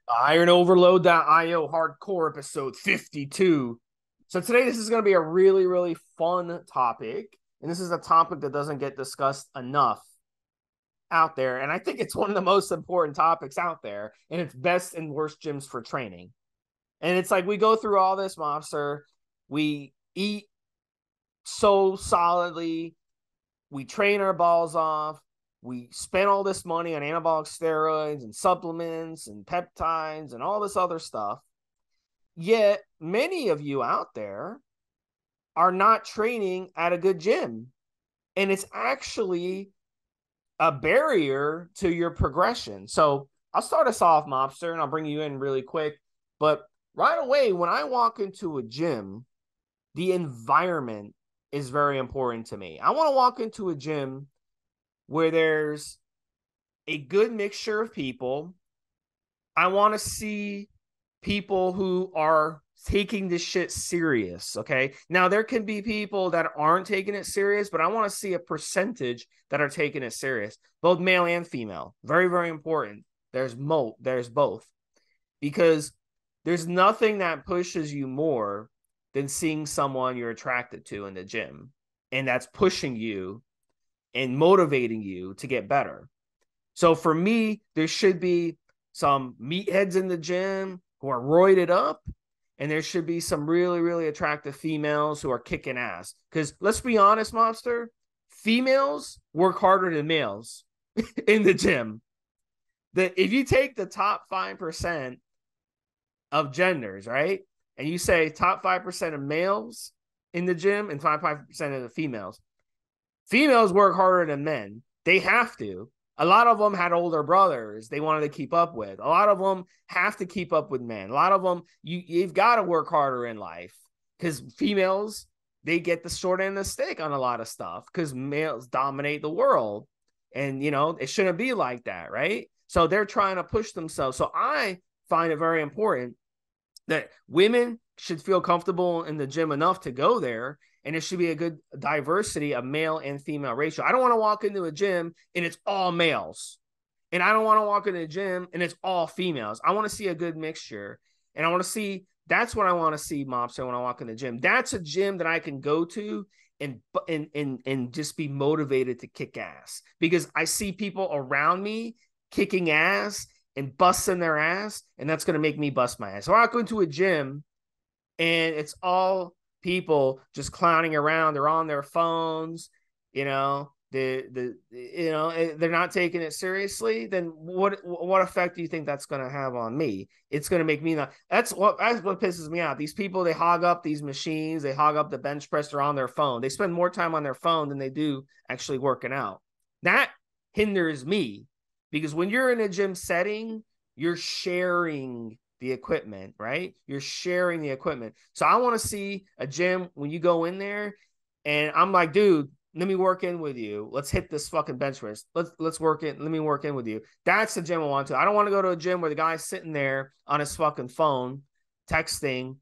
IronOverload.io hardcore episode 52. So today this is going to be a really, really fun topic. And this is a topic that doesn't get discussed enough out there. And I think it's one of the most important topics out there. And it's best and worst gyms for training. And it's like we go through all this, mobster. We eat so solidly. We train our balls off. We spend all this money on anabolic steroids and supplements and peptides and all this other stuff. Yet many of you out there are not training at a good gym. And it's actually a barrier to your progression. So I'll start us off, Mobster, and I'll bring you in really quick. But right away, when I walk into a gym, the environment is very important to me. I want to walk into a gym where there's a good mixture of people. I want to see people who are taking this shit serious. Okay. Now, there can be people that aren't taking it serious, but I want to see a percentage that are taking it serious, both male and female. Very, very important. There's both, because there's nothing that pushes you more than seeing someone you're attracted to in the gym, and that's pushing you and motivating you to get better. So for me, there should be some meatheads in the gym who are roided up, and there should be some really, really attractive females who are kicking ass. Because let's be honest, Monster, females work harder than males in the gym. That if you take the top 5% of genders, right, and you say top 5% of males in the gym and 5% of the females work harder than men. They have to. A lot of them had older brothers they wanted to keep up with. A lot of them have to keep up with men. A lot of them, you've got to work harder in life, because females, they get the short end of the stick on a lot of stuff because males dominate the world. And, it shouldn't be like that, right? So they're trying to push themselves. So I find it very important that women should feel comfortable in the gym enough to go there, and it should be a good diversity of male and female ratio. I don't want to walk into a gym and it's all males, and I don't want to walk into a gym and it's all females. I want to see a good mixture, and I want to see, that's what I want to see, Mobster, when I walk in the gym. That's a gym that I can go to and just be motivated to kick ass, because I see people around me kicking ass and busting their ass, and that's going to make me bust my ass. So I go into a gym and it's all people just clowning around. They're on their phones, they're not taking it seriously. Then what effect do you think that's going to have on me? It's going to make me not. That's what pisses me out. These people, they hog up these machines, they hog up the bench press. They're on their phone. They spend more time on their phone than they do actually working out. That hinders me, because when you're in a gym setting, you're sharing the equipment, right? You're sharing the equipment. So I want to see a gym when you go in there and I'm like, dude, let me work in with you. Let's hit this fucking bench press. Let's work in. Let me work in with you. That's the gym I want to. I don't want to go to a gym where the guy's sitting there on his fucking phone, texting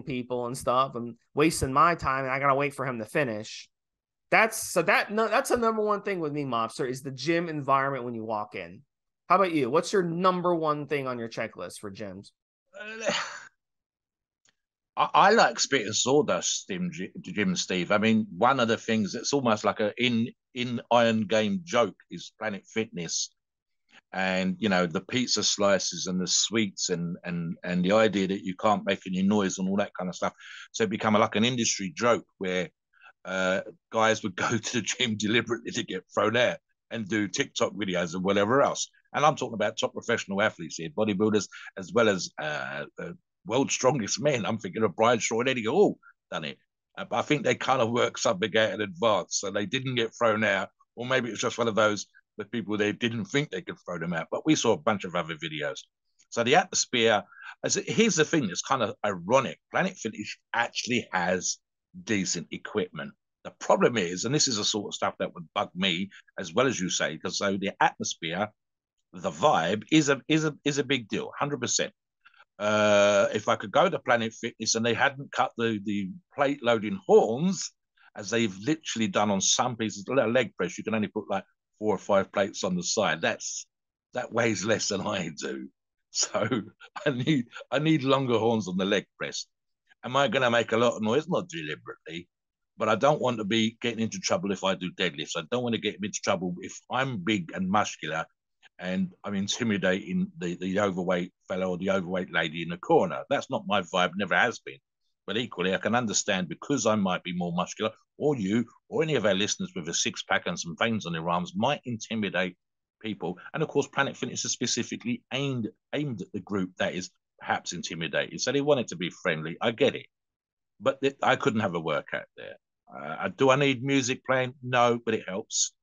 people and stuff, and wasting my time, and I gotta wait for him to finish. That's a number one thing with me, Mobster, is the gym environment when you walk in. How about you? What's your number one thing on your checklist for gyms? I like spitting sawdust, Jim Steve. I mean, one of the things that's almost like a in Iron Game joke is Planet Fitness, and the pizza slices and the sweets and the idea that you can't make any noise and all that kind of stuff. So it become like an industry joke where guys would go to the gym deliberately to get thrown out and do TikTok videos and whatever else. And I'm talking about top professional athletes here, bodybuilders, as well as world's strongest men. I'm thinking of Brian Shaw and Eddie Hall done it. But I think they kind of worked something out in advance, so they didn't get thrown out. Or maybe it's just one of those with people they didn't think they could throw them out. But we saw a bunch of other videos. So the atmosphere, here's the thing that's kind of ironic. Planet Fitness actually has decent equipment. The problem is, and this is the sort of stuff that would bug me as well as you say, because so the atmosphere, the vibe is a big deal, 100%. If I could go to Planet Fitness and they hadn't cut the plate loading horns, as they've literally done on some pieces, a leg press, you can only put like 4 or 5 plates on the side. That weighs less than I do. So I need longer horns on the leg press. Am I going to make a lot of noise? Not deliberately, but I don't want to be getting into trouble if I do deadlifts. I don't want to get into trouble if I'm big and muscular and I'm intimidating the overweight fellow or the overweight lady in the corner. That's not my vibe, never has been. But equally, I can understand because I might be more muscular, or you, or any of our listeners with a six pack and some veins on their arms might intimidate people. And of course, Planet Fitness is specifically aimed at the group that is perhaps intimidated. So they want it to be friendly. I get it. But I couldn't have a workout there. Do I need music playing? No, but it helps.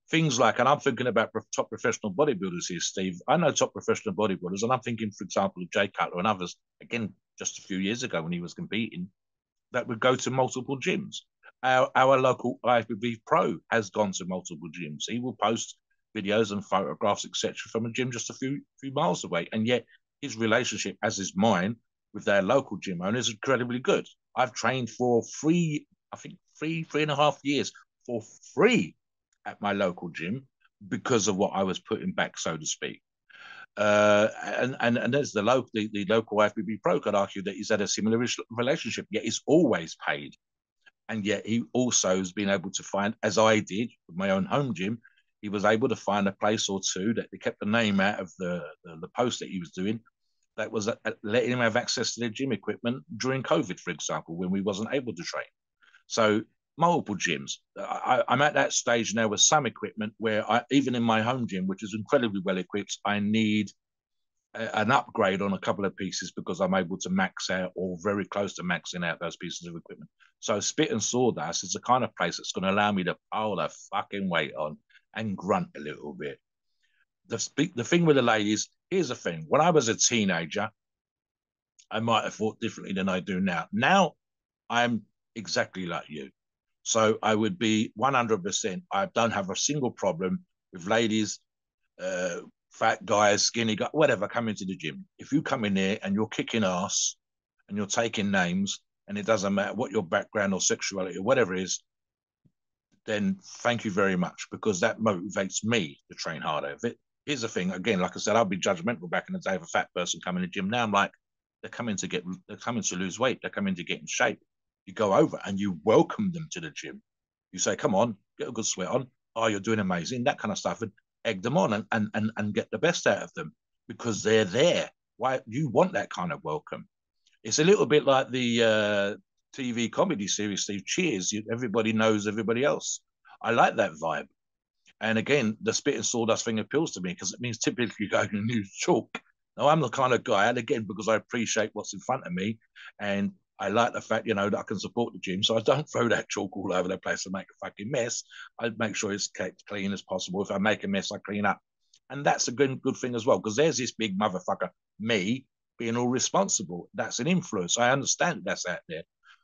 Things like, and I'm thinking about top professional bodybuilders here, Steve. I know top professional bodybuilders, and I'm thinking, for example, of Jay Cutler and others, again, just a few years ago when he was competing, that would go to multiple gyms. Our local IFBB pro has gone to multiple gyms. He will post videos and photographs, etc., from a gym just a few miles away. And yet his relationship, as is mine, with their local gym owner is incredibly good. I've trained for three and a half years for free at my local gym because of what I was putting back, so to speak. And there's the local IFBB pro could argue that he's had a similar relationship, yet he's always paid. And yet he also has been able to find, as I did with my own home gym, he was able to find a place or two that they kept the name out of the post that he was doing that was letting him have access to their gym equipment during COVID, for example, when we wasn't able to train. So multiple gyms. I'm at that stage now with some equipment where even in my home gym, which is incredibly well equipped, I need an upgrade on a couple of pieces because I'm able to max out or very close to maxing out those pieces of equipment. So Spit and Sawdust is the kind of place that's going to allow me to pile the fucking weight on and grunt a little bit. The thing with the ladies, here's the thing. When I was a teenager, I might have thought differently than I do now. Now I'm exactly like you. So I would be 100%. I don't have a single problem with ladies, fat guys, skinny guys, whatever, come into the gym. If you come in there and you're kicking ass and you're taking names, and it doesn't matter what your background or sexuality or whatever it is, then thank you very much, because that motivates me to train harder. Here's the thing, again, like I said, I'll be judgmental back in the day of a fat person coming to the gym. Now I'm like, they're coming to lose weight. They're coming to get in shape. You go over and you welcome them to the gym. You say, come on, get a good sweat on. Oh, you're doing amazing, that kind of stuff. And egg them on and get the best out of them because they're there. Why you want that kind of welcome? It's a little bit like the TV comedy series, Steve, Cheers. Everybody knows everybody else. I like that vibe. And again, the Spit and Sawdust thing appeals to me because it means typically going to use chalk. Now, I'm the kind of guy, and again, because I appreciate what's in front of me, and I like the fact, that I can support the gym, so I don't throw that chalk all over the place and make a fucking mess. I make sure it's kept clean as possible. If I make a mess, I clean up. And that's a good thing as well, because there's this big motherfucker, me, being all responsible. That's an influence. I understand that's out there.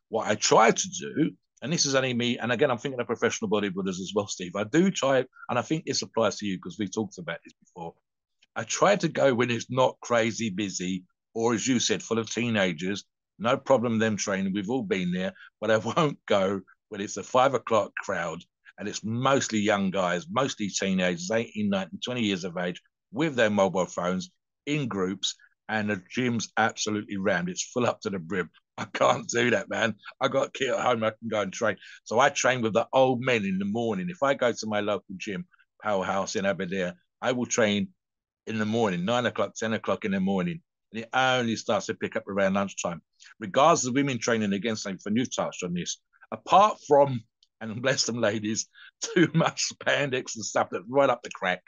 What I try to do, and this is only me, and again, I'm thinking of professional bodybuilders as well, Steve. I do try, and I think this applies to you because we've talked about this before. I try to go when it's not crazy busy, or as you said, full of teenagers. No problem them training. We've all been there, but I won't go when it's a 5 o'clock crowd and it's mostly young guys, mostly teenagers, 18, 19, 20 years of age, with their mobile phones in groups, and the gym's absolutely rammed. It's full up to the brim. I can't do that, man. I got a kid at home. I can go and train. So I train with the old men in the morning. If I go to my local gym, Powerhouse in Aberdeen, I will train in the morning, 9 o'clock, 10 o'clock in the morning. And it only starts to pick up around lunchtime. Regardless of women training against something, for you've touched on this, apart from, and bless them ladies, too much spandex and stuff that's right up the crack,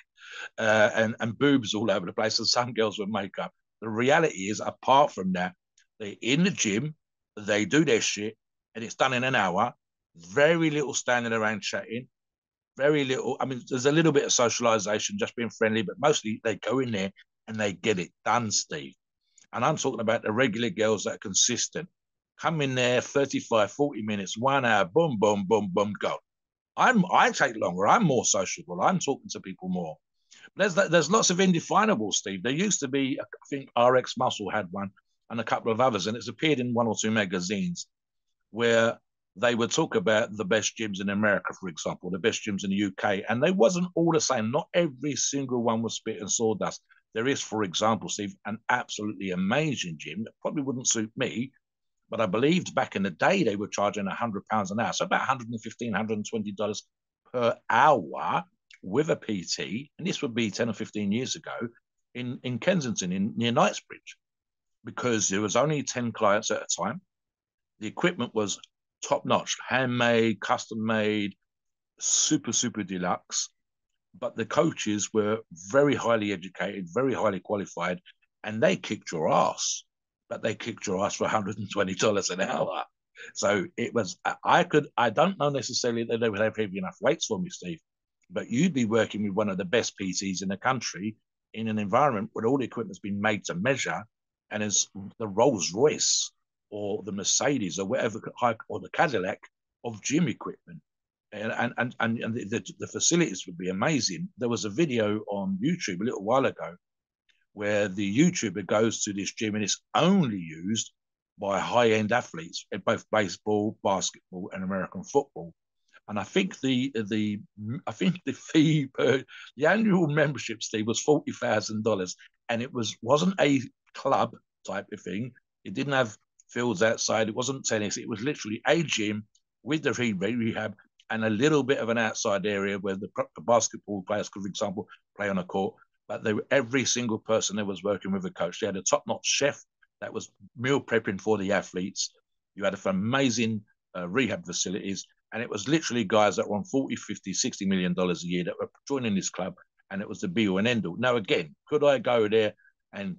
and boobs all over the place, and some girls with makeup. The reality is, apart from that, they're in the gym, they do their shit, and it's done in an hour. Very little standing around chatting. Very little. I mean, there's a little bit of socialization, just being friendly, but mostly they go in there and they get it done, Steve. And I'm talking about the regular girls that are consistent. Come in there, 35, 40 minutes, 1 hour, boom, boom, boom, boom, go. I take longer. I'm more sociable. I'm talking to people more. There's lots of indefinables, Steve. There used to be, I think RX Muscle had one and a couple of others, and it's appeared in 1 or 2 magazines where they would talk about the best gyms in America, for example, the best gyms in the UK, and they wasn't all the same. Not every single one was Spit and Sawdust. There is, for example, Steve, an absolutely amazing gym that probably wouldn't suit me, but I believed back in the day they were charging £100 an hour, so about $115, $120 per hour with a PT, and this would be 10 or 15 years ago in Kensington, near Knightsbridge, because there was only 10 clients at a time. The equipment was top notch, handmade, custom made, super, super deluxe. But the coaches were very highly educated, very highly qualified, and they kicked your ass. But they kicked your ass for $120 an hour. So it was, I don't know necessarily that they would have heavy enough weights for me, Steve, but you'd be working with one of the best PTs in the country in an environment where all the equipment's been made to measure, and as the Rolls Royce or the Mercedes or whatever, or the Cadillac of gym equipment. And the facilities would be amazing. There was a video on YouTube a little while ago where the YouTuber goes to this gym and it's only used by high-end athletes in both baseball, basketball, and American football. And I think the fee per the annual membership, Steve, was $40,000, and it wasn't a club type of thing. It didn't have fields outside. It wasn't tennis. It was literally a gym with the rehab and a little bit of an outside area where the basketball players could, for example, play on a court. But every single person there was working with a coach. They had a top-notch chef that was meal prepping for the athletes. You had amazing rehab facilities. And it was literally guys that were on 40, 50, $60 million a year that were joining this club. And it was the be all and end all. Now, again, could I go there and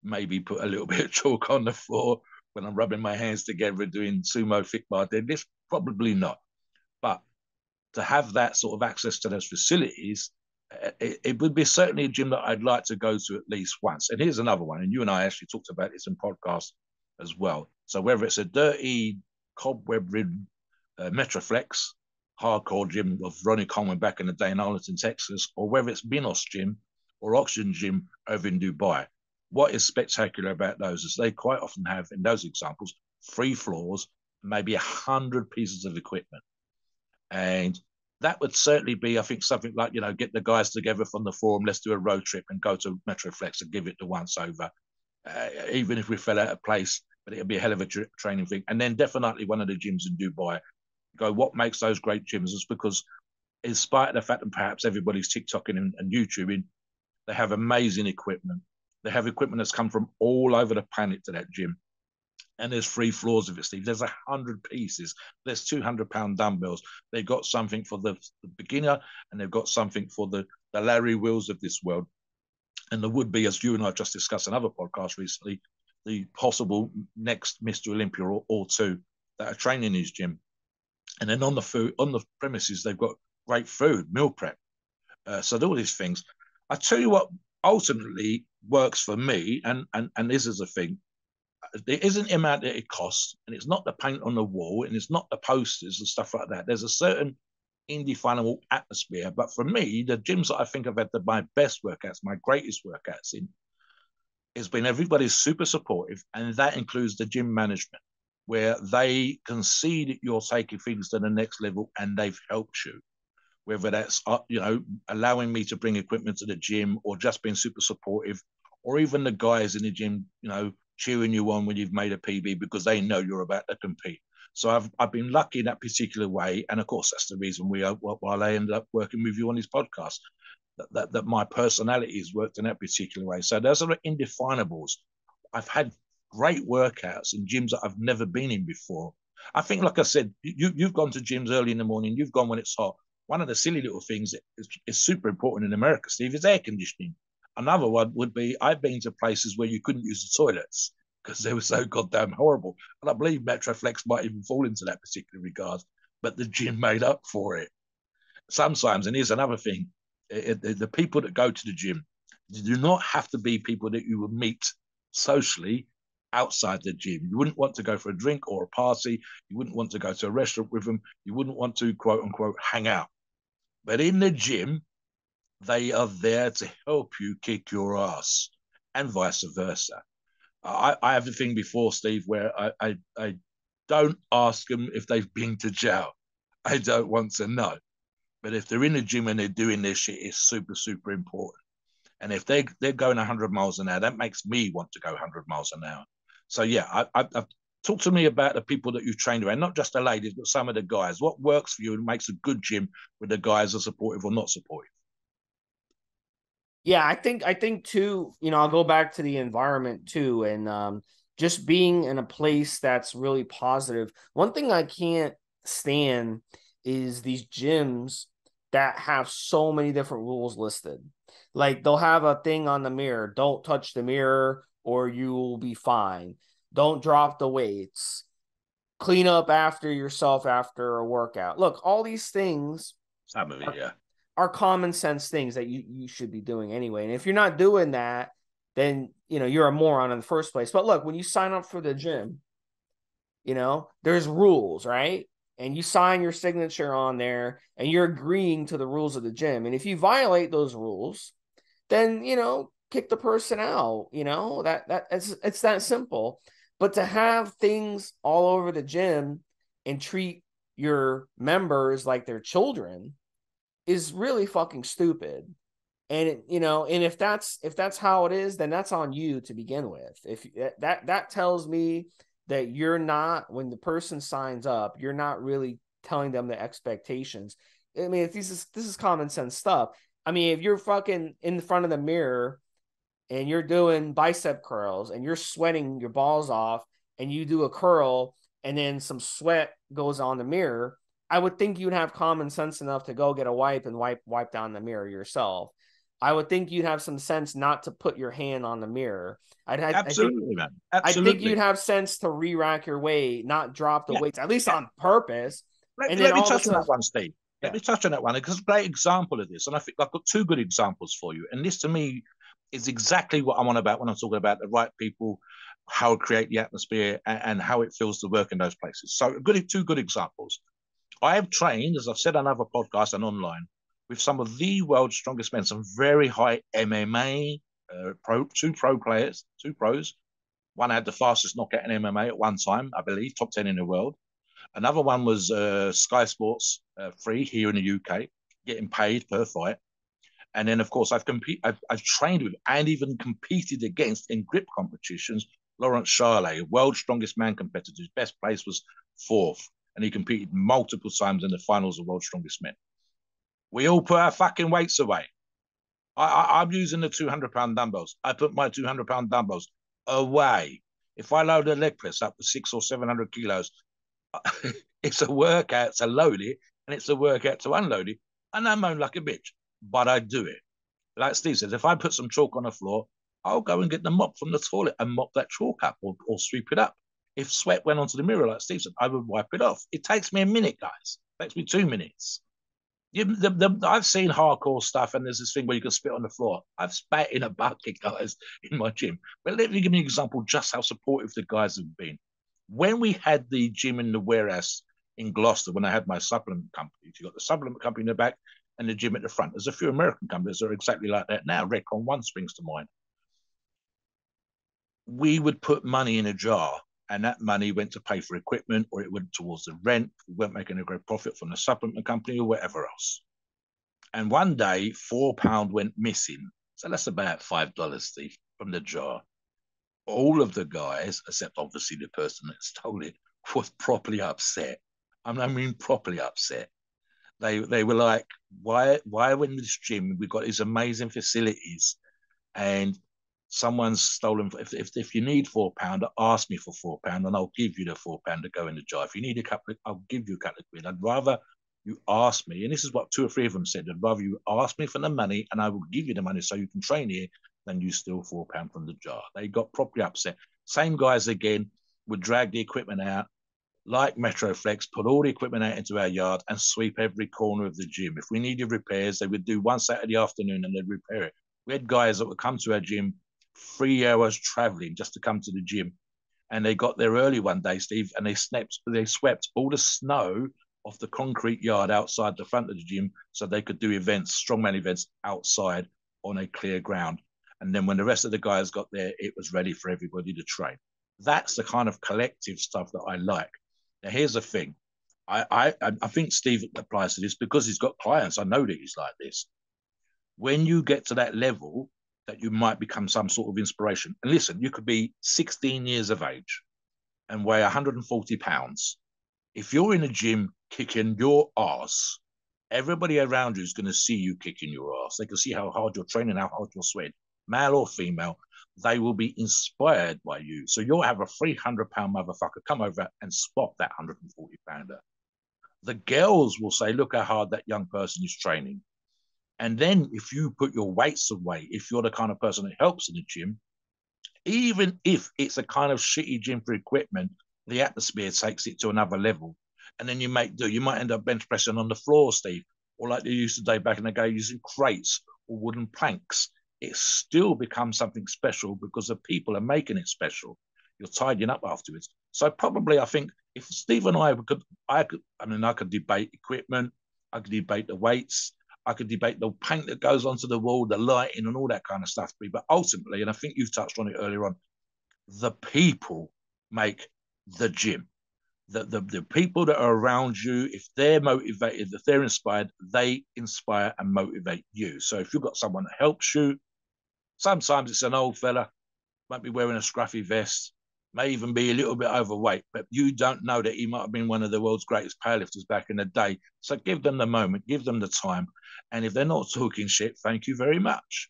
maybe put a little bit of chalk on the floor when I'm rubbing my hands together doing sumo thick bar deadlifts? Probably not. But to have that sort of access to those facilities, it would be certainly a gym that I'd like to go to at least once. And here's another one. And you and I actually talked about this in podcasts as well. So whether it's a dirty, cobweb-ridden Metroflex, hardcore gym of Ronnie Coleman back in the day in Arlington, Texas, or whether it's Minos Gym or Oxygen Gym over in Dubai. What is spectacular about those is they quite often have, in those examples, 3 floors, maybe 100 pieces of equipment. And that would certainly be, I think, something like, get the guys together from the forum, let's do a road trip and go to Metroflex and give it the once over, even if we fell out of place, but it'd be a hell of a training thing. And then definitely one of the gyms in Dubai. Go, what makes those great gyms is because, in spite of the fact that perhaps everybody's TikToking and YouTubing, they have amazing equipment. They have equipment that's come from all over the planet to that gym. And there's 3 floors of it, Steve. There's 100 pieces. There's 200-pound dumbbells. They've got something for the beginner, and they've got something for the Larry Wills of this world. And there would be, as you and I just discussed in other podcasts recently, the possible next Mr. Olympia or 2 that are training in his gym. And then on the premises, they've got great food, meal prep. So all these things. I tell you what ultimately works for me, and this is a thing. There isn't the amount that it costs, and it's not the paint on the wall, and it's not the posters and stuff like that. There's a certain indefinable atmosphere. But for me, the gyms that I think I've had my best workouts, my greatest workouts in, has been everybody's super supportive, and that includes the gym management, where they can see that you're taking things to the next level and they've helped you. Whether that's, allowing me to bring equipment to the gym or just being super supportive, or even the guys in the gym, cheering you on when you've made a PB because they know you're about to compete. So I've been lucky in that particular way. And of course, that's the reason why I ended up working with you on this podcast, that my personality has worked in that particular way. So those are the indefinables. I've had great workouts in gyms that I've never been in before. I think, like I said, you've gone to gyms early in the morning. You've gone when it's hot. One of the silly little things that is super important in America, Steve, is air conditioning. Another one would be I've been to places where you couldn't use the toilets because they were so goddamn horrible. And I believe Metroflex might even fall into that particular regard, but the gym made up for it. Sometimes, and here's another thing, the people that go to the gym do not have to be people that you would meet socially outside the gym. You wouldn't want to go for a drink or a party. You wouldn't want to go to a restaurant with them. You wouldn't want to, quote unquote, hang out. But in the gym, they are there to help you kick your ass, and vice versa. I have a thing before, Steve, where I don't ask them if they've been to jail. I don't want to know. But if they're in the gym and they're doing this shit, it's super, super important. And if they're going 100 miles an hour, that makes me want to go 100 miles an hour. So yeah, I've talk to me about the people that you've trained around, not just the ladies, but some of the guys. What works for you and makes a good gym where the guys are supportive or not supportive? Yeah, I think too, I'll go back to the environment too, and just being in a place that's really positive. One thing I can't stand is these gyms that have so many different rules listed. Like they'll have a thing on the mirror, don't touch the mirror or you will be fine. Don't drop the weights. Clean up after yourself after a workout. Look, all these things Some of it, yeah. are common sense things that you should be doing anyway. And if you're not doing that, then you're a moron in the first place. But look, when you sign up for the gym, there's rules, right? And you sign your signature on there and you're agreeing to the rules of the gym. And if you violate those rules, then kick the person out. It's that simple. But to have things all over the gym and treat your members like they're children is really fucking stupid. And and if that's how it is, then that's on you to begin with. If that tells me that you're not, when the person signs up, you're not really telling them the expectations. I mean, if this is common sense stuff. I mean, if you're fucking in front of the mirror and you're doing bicep curls and you're sweating your balls off and you do a curl and then some sweat goes on the mirror, I would think you'd have common sense enough to go get a wipe and wipe down the mirror yourself. I would think you'd have some sense not to put your hand on the mirror. Absolutely, man. I think you'd Absolutely. have sense to re-rack your weight, not drop the Yeah. weights, at least Yeah. on purpose. And then Let me all of a touch on sudden, that one, Steve. Let yeah. me touch on that one because it's a great example of this. And I think I've got two good examples for you. And this to me is exactly what I'm on about when I'm talking about the right people, how to create the atmosphere and how it feels to work in those places. So two good examples. I have trained, as I've said on other podcasts and online, with some of the world's strongest men, some very high MMA two pros. One had the fastest knockout in MMA at one time, I believe, top 10 in the world. Another one was Sky Sports free here in the UK, getting paid per fight. And then, of course, I've trained with and even competed against in grip competitions. Lawrence Charlet, world's strongest man competitor, his best place was fourth, and he competed multiple times in the finals of World's Strongest Men. We all put our fucking weights away. I'm using the 200-pound dumbbells. I put my 200-pound dumbbells away. If I load a leg press up to 600 or 700 kilos, it's a workout to load it, and it's a workout to unload it. And I moan like a bitch, but I do it. Like Steve says, if I put some chalk on the floor, I'll go and get the mop from the toilet and mop that chalk up or sweep it up. If sweat went onto the mirror, like Steve said, I would wipe it off. It takes me a minute, guys. It takes me 2 minutes. I've seen hardcore stuff, and there's this thing where you can spit on the floor. I've spat in a bucket, guys, in my gym. But let me give you an example just how supportive the guys have been. When we had the gym in the warehouse in Gloucester, when I had my supplement company, you got the supplement company in the back and the gym at the front. There's a few American companies that are exactly like that now. Redcon One springs to mind. We would put money in a jar, and that money went to pay for equipment, or it went towards the rent. We weren't making a great profit from the supplement company or whatever else. And one day, £4 went missing. So that's about $5, Steve, from the jar. All of the guys, except obviously the person that stole it, was properly upset. I mean, properly upset. They were like, why are we in this gym? We've got these amazing facilities, and someone's stolen. If you need £4, ask me for £4, and I'll give you the £4 to go in the jar. If you need a couple, I'll give you a couple of quid. I'd rather you ask me, and this is what 2 or 3 of them said. I'd rather you ask me for the money, and I will give you the money so you can train here, than you steal £4 from the jar. They got properly upset. Same guys again would drag the equipment out, like Metroflex, put all the equipment out into our yard and sweep every corner of the gym. If we needed repairs, they would do one Saturday afternoon and they'd repair it. We had guys that would come to our gym 3 hours traveling just to come to the gym. And they got there early one day, Steve, and they swept all the snow off the concrete yard outside the front of the gym so they could do events, strongman events outside on a clear ground. And then when the rest of the guys got there, it was ready for everybody to train. That's the kind of collective stuff that I like. Now, here's the thing. I think Steve applies to this because he's got clients. I know that he's like this. When you get to that level, that you might become some sort of inspiration. And listen, you could be 16 years of age and weigh 140 pounds. If you're in a gym kicking your ass, everybody around you is going to see you kicking your ass. They can see how hard you're training, how hard you're sweating, male or female. They will be inspired by you. So you'll have a 300-pound motherfucker come over and spot that 140-pounder. The girls will say, look how hard that young person is training. And then if you put your weights away, if you're the kind of person that helps in the gym, even if it's a kind of shitty gym for equipment, the atmosphere takes it to another level. And then you might end up bench pressing on the floor, Steve, or like they used to do back in the day, using crates or wooden planks. It still becomes something special because the people are making it special. You're tidying up afterwards. So probably I think if Steve and I could debate equipment, I could debate the weights, I could debate the paint that goes onto the wall, the lighting, and all that kind of stuff. But ultimately, and I think you've touched on it earlier on, the people make the gym. The people that are around you, if they're motivated, if they're inspired, they inspire and motivate you. So if you've got someone that helps you, sometimes it's an old fella, might be wearing a scruffy vest, may even be a little bit overweight, but you don't know that he might have been one of the world's greatest powerlifters back in the day. So give them the moment, give them the time. And if they're not talking shit, thank you very much.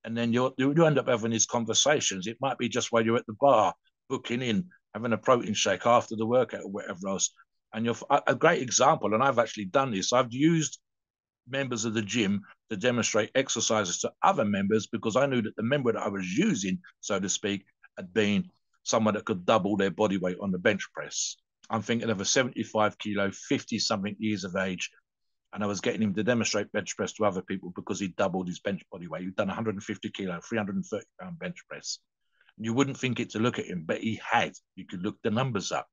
And then you end up having these conversations. It might be just while you're at the bar, booking in, having a protein shake after the workout or whatever else. And you're a great example, and I've actually done this. I've used members of the gym to demonstrate exercises to other members because I knew that the member that I was using, so to speak, had been someone that could double their body weight on the bench press. I'm thinking of a 75 kilo, 50 something years of age. And I was getting him to demonstrate bench press to other people because he doubled his bench body weight. He'd done 150 kilo, 330 pound bench press. You wouldn't think it to look at him, but he had. You could look the numbers up.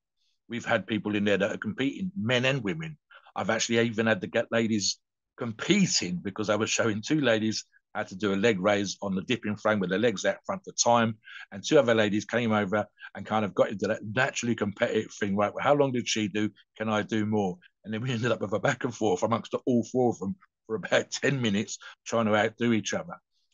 We've had people in there that are competing, men and women. I've actually even had to get ladies competing because I was showing two ladies how to do a leg raise on the dipping frame with their legs out front for time. And two other ladies came over and kind of got into that naturally competitive thing, right? Well, how long did she do? Can I do more? And then we ended up with a back and forth amongst all four of them for about 10 minutes trying to outdo each other.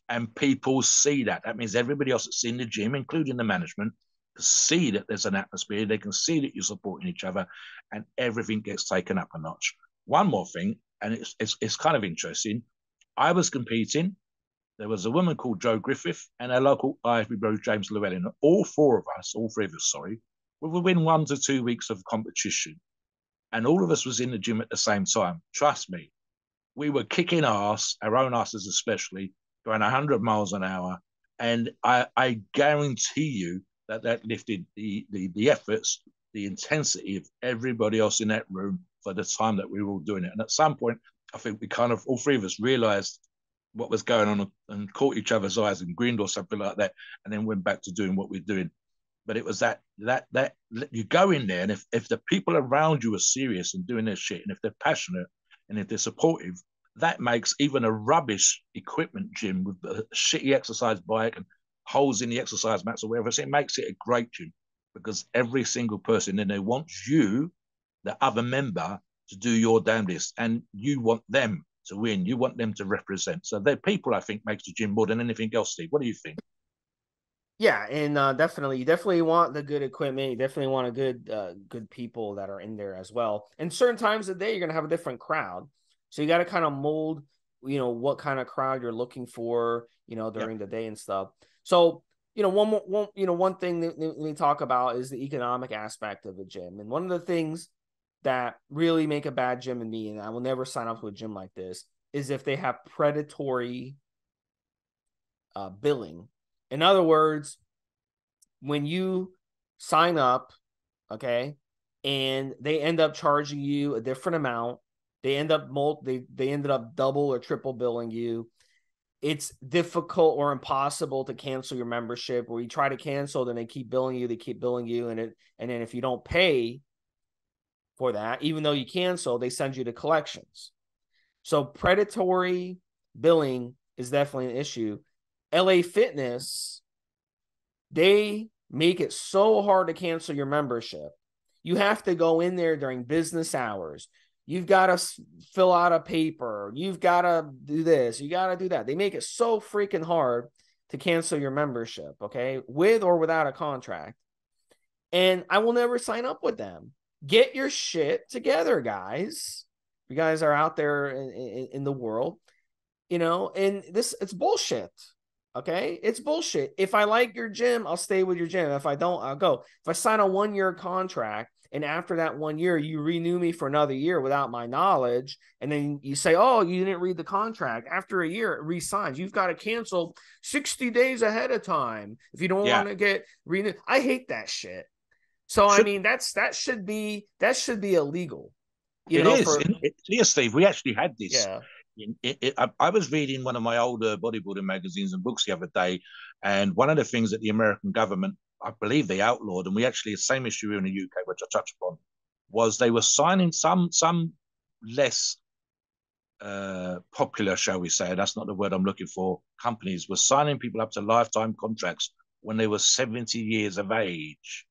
And people see that. That means everybody else that's in the gym, including the management, can see that there's an atmosphere. They can see that you're supporting each other and everything gets taken up a notch. One more thing, and it's kind of interesting. I was competing. There was a woman called Jo Griffith and a local Ivy bro, James Llewellyn. All three of us, were within 1 to 2 weeks of competition. And all of us was in the gym at the same time. Trust me, we were kicking ass, our own asses especially, going 100 miles an hour. And I guarantee you that lifted the efforts, the intensity of everybody else in that room for the time that we were all doing it. And at some point, I think we kind of, all three of us realized what was going on and caught each other's eyes and grinned or something like that, and then went back to doing what we're doing. But it was that you go in there, and if the people around you are serious and doing their shit, and if they're passionate and if they're supportive, that makes even a rubbish equipment gym with a shitty exercise bike and holes in the exercise mats or whatever, it makes it a great gym because every single person in there wants you, the other member, to do your damnedest, and you want them to win. You want them to represent. So they're people, I think, makes the gym more than anything else, Steve. What do you think? Yeah, and definitely, you definitely want the good equipment. You definitely want a good people that are in there as well. And certain times of the day, you're gonna have a different crowd, so you got to kind of mold, what kind of crowd you're looking for, during the day and stuff. So, one thing that we talk about is the economic aspect of the gym, and one of the things that really make a bad gym in me, and I will never sign up to a gym like this, is if they have predatory billing. In other words, when you sign up, okay, and they end up charging you a different amount, they ended up double or triple billing you. It's difficult or impossible to cancel your membership. Or you try to cancel, then they keep billing you, and then if you don't pay for that, even though you cancel, they send you to collections. So predatory billing is definitely an issue. LA Fitness, they make it so hard to cancel your membership. You have to go in there during business hours. You've got to fill out a paper. You've got to do this. You got to do that. They make it so freaking hard to cancel your membership, okay, with or without a contract. And I will never sign up with them. Get your shit together, guys. You guys are out there in the world, and it's bullshit. Okay, it's bullshit. If I like your gym, I'll stay with your gym. If I don't, I'll go. If I sign a 1-year contract and after that 1 year you renew me for another year without my knowledge, and then you say, oh, you didn't read the contract, after a year it resigns, you've got to cancel 60 days ahead of time if you don't want to get renewed. I hate that shit. So I mean, that should be illegal. It is, Steve. We actually had this. Yeah. I was reading one of my older bodybuilding magazines and books the other day, and one of the things that the American government, I believe, they outlawed, and we actually, the same issue here in the UK, which I touched upon, was they were signing some less popular, shall we say, that's not the word I'm looking for, companies were signing people up to lifetime contracts when they were 70 years of age.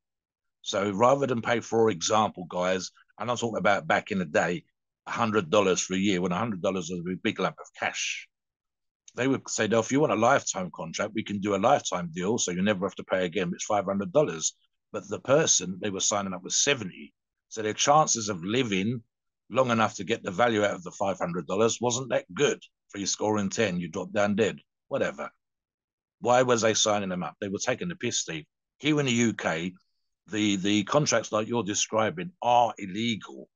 So rather than pay, for example, guys, and I'm talking about back in the day, $100 for a year, when $100 was a big lump of cash, they would say, no, if you want a lifetime contract, we can do a lifetime deal, so you never have to pay again. It's $500. But the person they were signing up was 70. So their chances of living long enough to get the value out of the $500 wasn't that good. For you scoring 10, you drop down dead, whatever. Why was they signing them up? They were taking the piss, Steve. Here in the UK, the contracts like you're describing are illegal,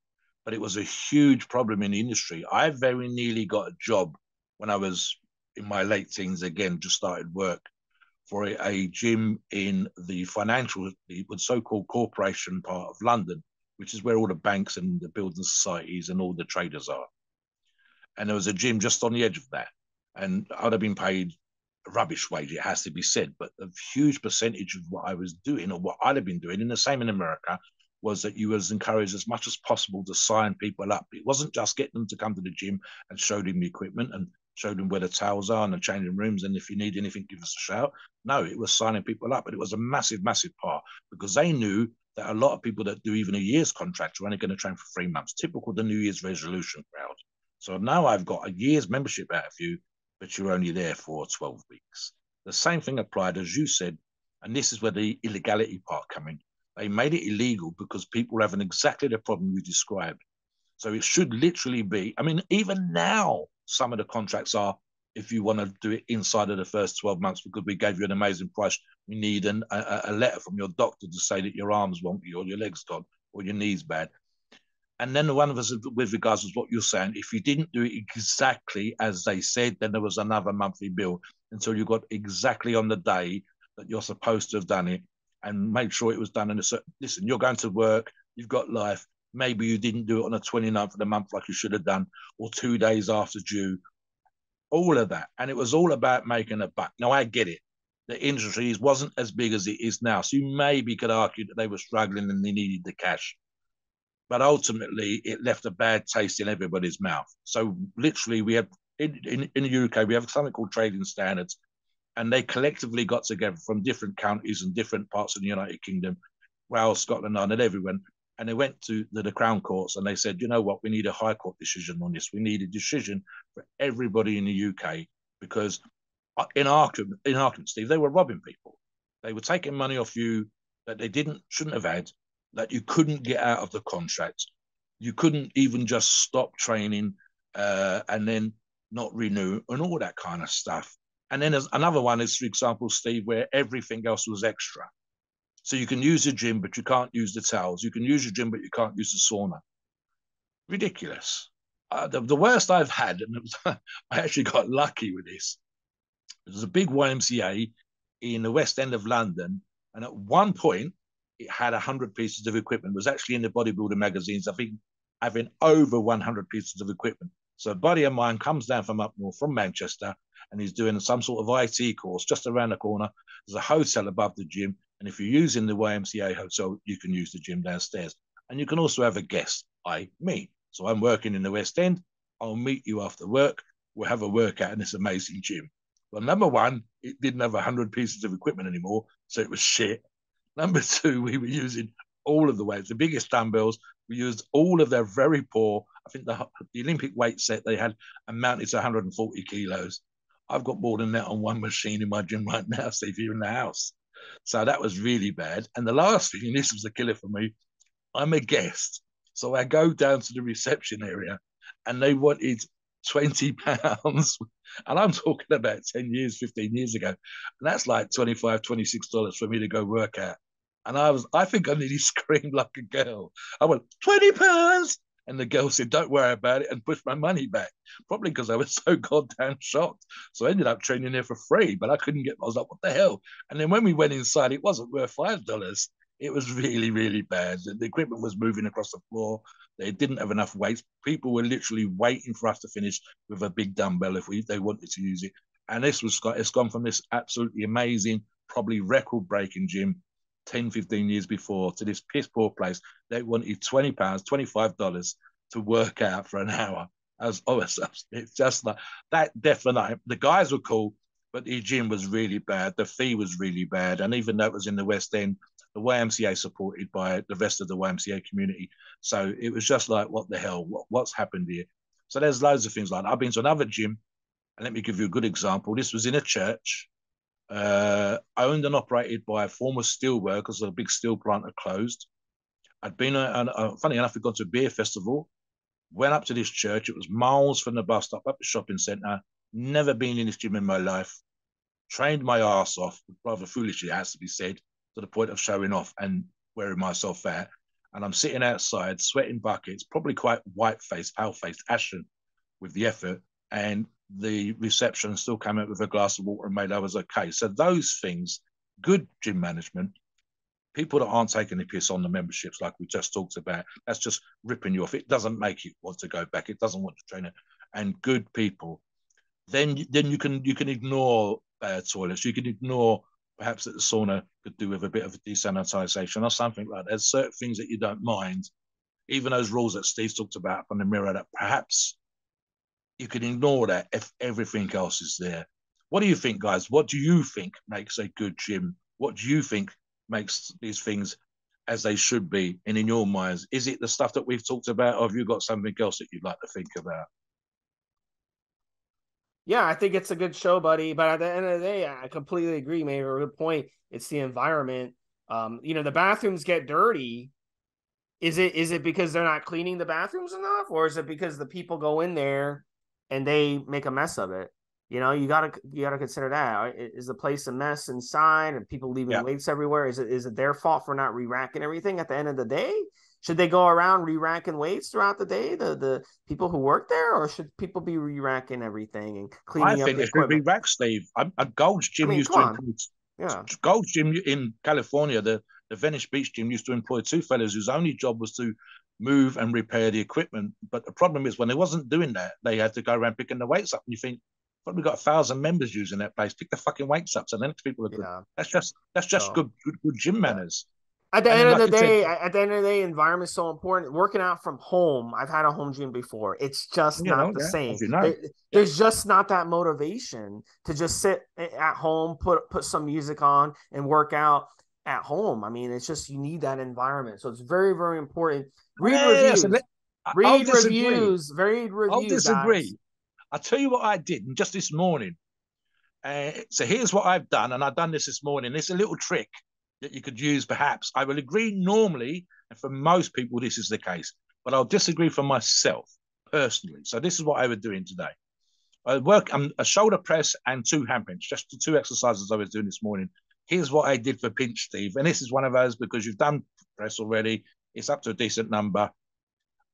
but it was a huge problem in the industry. I very nearly got a job when I was in my late teens, again, just started work for a gym in the financial, the so-called corporation part of London, which is where all the banks and the building societies and all the traders are. And there was a gym just on the edge of that. And I'd have been paid a rubbish wage, it has to be said, but a huge percentage of what I was doing, or what I'd have been doing, and the same in America, was that you was encouraged as much as possible to sign people up. It wasn't just getting them to come to the gym and show them the equipment and show them where the towels are and the changing rooms, and if you need anything, give us a shout. No, it was signing people up, but it was a massive, massive part, because they knew that a lot of people that do even a year's contract are only going to train for 3 months, typical the New Year's resolution crowd. So now I've got a year's membership out of you, but you're only there for 12 weeks. The same thing applied, as you said, and this is where the illegality part come in. They made it illegal because people are having exactly the problem you described. So it should literally be, I mean, even now, some of the contracts are, if you want to do it inside of the first 12 months, because we gave you an amazing price, we need a letter from your doctor to say that your arm's wonky or your leg's gone or your knee's bad. And then one of us, with regards to what you're saying, if you didn't do it exactly as they said, then there was another monthly bill until you got exactly on the day that you're supposed to have done it, and make sure it was done in a certain, listen, you're going to work, you've got life, maybe you didn't do it on the 29th of the month like you should have done, or 2 days after due, all of that. And it was all about making a buck. Now, I get it. The industry wasn't as big as it is now. So you maybe could argue that they were struggling and they needed the cash. But ultimately, it left a bad taste in everybody's mouth. So literally, we have, in the UK, we have something called trading standards, and they collectively got together from different counties and different parts of the United Kingdom, Wales, Scotland, Ireland, everyone, and they went to the Crown Courts and they said, you know what, we need a High Court decision on this. We need a decision for everybody in the UK, because in Arkham, Steve, they were robbing people. They were taking money off you that they shouldn't have had, that you couldn't get out of the contract. You couldn't even just stop training and then not renew and all that kind of stuff. And then there's another one is, for example, Steve, where everything else was extra. So you can use the gym, but you can't use the towels. You can use your gym, but you can't use the sauna. Ridiculous. The worst I've had, and it was, I actually got lucky with this. There was a big YMCA in the West End of London, and at one point, it had 100 pieces of equipment. It was actually in the bodybuilder magazines, I think, having over 100 pieces of equipment. So a buddy of mine comes down from up north, from Manchester, and he's doing some sort of IT course just around the corner. There's a hotel above the gym, and if you're using the YMCA hotel, you can use the gym downstairs. And you can also have a guest, me. So I'm working in the West End. I'll meet you after work. We'll have a workout in this amazing gym. Well, number one, it didn't have 100 pieces of equipment anymore, so it was shit. Number two, we were using all of the weights, the biggest dumbbells. We used all of their very poor, I think the Olympic weight set they had amounted to 140 kilos. I've got more than that on one machine in my gym right now, Steve, here in the house. So that was really bad. And the last thing, and this was a killer for me, I'm a guest. So I go down to the reception area and they wanted £20. And I'm talking about 10 years, 15 years ago. And that's like $25, $26 for me to go work out. And I think I nearly screamed like a girl. I went, £20. And the girl said, don't worry about it, and pushed my money back. Probably because I was so goddamn shocked. So I ended up training there for free, but I couldn't get, I was like, what the hell? And then when we went inside, it wasn't worth $5. It was really, really bad. The equipment was moving across the floor. They didn't have enough weights. People were literally waiting for us to finish with a big dumbbell if they wanted to use it. And it's gone from this absolutely amazing, probably record-breaking gym 10, 15 years before to this piss poor place. They wanted £20, $25 to work out for an hour. It's just like that. Definitely, the guys were cool, but the gym was really bad. The fee was really bad, and even though it was in the West End, the YMCA supported by the rest of the YMCA community. So it was just like, what the hell? What's happened here? So there's loads of things like that. I've been to another gym, and let me give you a good example. This was in a church, owned and operated by former steel workers. A big steel plant had closed. I'd been, funny enough, we'd gone to a beer festival, went up to this church. It was miles from the bus stop, up the shopping centre. Never been in this gym in my life. Trained my ass off, rather foolishly, it has to be said, to the point of showing off and wearing myself out. And I'm sitting outside, sweating buckets, probably quite white-faced, pale-faced, ashen with the effort. And the reception still came out with a glass of water and made I was okay. So those things, good gym management, people that aren't taking the piss on the memberships like we just talked about, that's just ripping you off. It doesn't make you want to go back. It doesn't want to train it. And good people, then you can ignore toilets. You can ignore perhaps that the sauna could do with a bit of a desanitization or something like that. There's certain things that you don't mind, even those rules that Steve talked about on the mirror, that perhaps you can ignore that if everything else is there. What do you think, guys? What do you think makes a good gym? What do you think makes these things as they should be? And in your minds, is it the stuff that we've talked about, or have you got something else that you'd like to think about? Yeah, I think it's a good show, buddy. But at the end of the day, I completely agree. You made a good point. It's the environment. The bathrooms get dirty. Is it because they're not cleaning the bathrooms enough, or is it because the people go in there and they make a mess of it? You gotta consider that. Is the place a mess inside and people leaving Yeah, weights everywhere? Is it their fault for not re-racking everything at the end of the day? Should they go around re-racking weights throughout the day, the people who work there, or should people be re-racking everything and I cleaning up think the it should be equipment? rack, Steve. A Gold's I Gym mean, used come to on. employ Yeah. Gold's Gym in California. The Venice Beach Gym used to employ two fellas whose only job was to move and repair the equipment. But the problem is when they wasn't doing that, they had to go around picking the weights up. And you think, but we've got 1,000 members using that place. Pick the fucking weights up so the next people are good. Yeah. That's just So good gym yeah. manners. At the And end then, of like the you said, day, environment's so important. Working out from home, I've had a home gym before. It's just not the yeah, same. as you know, yeah, There's just not that motivation to just sit at home, put some music on, and work out at home. I mean, it's just you need that environment. So it's very, very important. Read so reviews. I'll Read disagree. reviews. Read I'll reviews, guys. disagree. I'll tell you what I did just this morning. So here's what I've done, and I've done this morning. It's a little trick that you could use, perhaps. I will agree normally, and for most people, this is the case, but I'll disagree for myself personally. So this is what I was doing today. I work a shoulder press and two hand pinch, just the two exercises I was doing this morning. Here's what I did for pinch, Steve, and this is one of those because you've done press already. It's up to a decent number.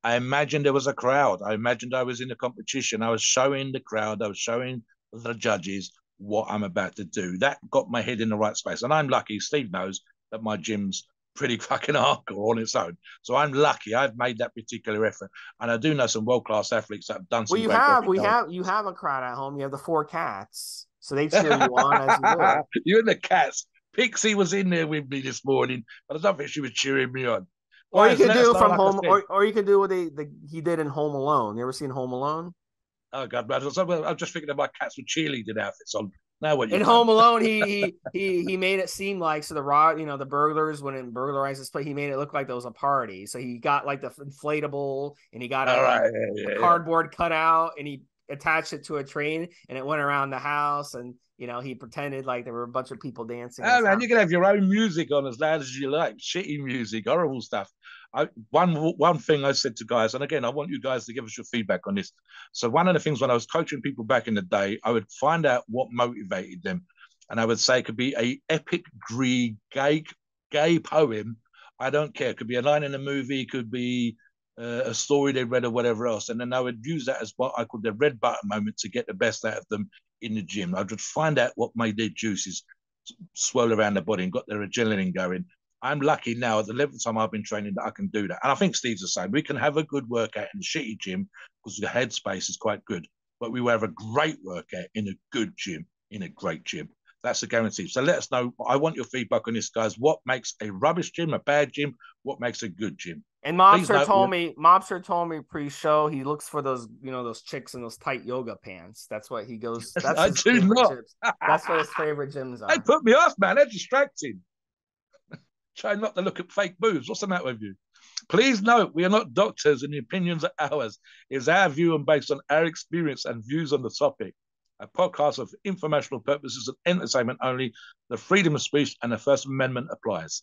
I imagined there was a crowd. I imagined I was in a competition. I was showing the crowd. I was showing the judges what I'm about to do. That got my head in the right space. And I'm lucky. Steve knows that my gym's pretty fucking hardcore on its own. So I'm lucky. I've made that particular effort. And I do know some world-class athletes that have done Well, some great work. you have a crowd at home. You have the four cats, so they cheer you on as you do it. You and the cats. Pixie was in there with me this morning, but I don't think she was cheering me on. Or you Guys, could let us do know, from like I home, said. or you could do what he did in Home Alone. You ever seen Home Alone? Oh God, I was just thinking of my cats with cheerleading outfits on. Now what In you've done? Home Alone, he made it seem like the burglars when it burglarized this place, he made it look like there was a party. So he got like the inflatable and he got All a right, a yeah. cardboard cutout and attached it to a train and it went around the house, and he pretended like there were a bunch of people dancing. Oh man, you can have your own music on as loud as you like, shitty music, horrible stuff. One thing I said to guys, and again, I want you guys to give us your feedback on this. So one of the things when I was coaching people back in the day, I would find out what motivated them, and I would say it could be a epic Greek gay poem. I don't care. It could be a line in a movie. It could be a story they read or whatever else. And then I would use that as what I call the red button moment to get the best out of them in the gym. I would find out what made their juices swirl around the body and got their adrenaline going. I'm lucky now at the level of time I've been training that I can do that. And I think Steve's the same. We can have a good workout in the shitty gym because the headspace is quite good, but we will have a great workout in a good gym, in a great gym. That's a guarantee. So let us know. I want your feedback on this, guys. What makes a rubbish gym, a bad gym? What makes a good gym? And Mobster told me pre-show he looks for those, those chicks in those tight yoga pants. That's what he goes. That's his favorite gyms. That's what his favorite gyms are. They put me off, man. They're distracting. Try not to look at fake boobs. What's the matter with you? Please note, we are not doctors and the opinions are ours. It's our view and based on our experience and views on the topic. A podcast of informational purposes and entertainment only. The freedom of speech and the First Amendment applies.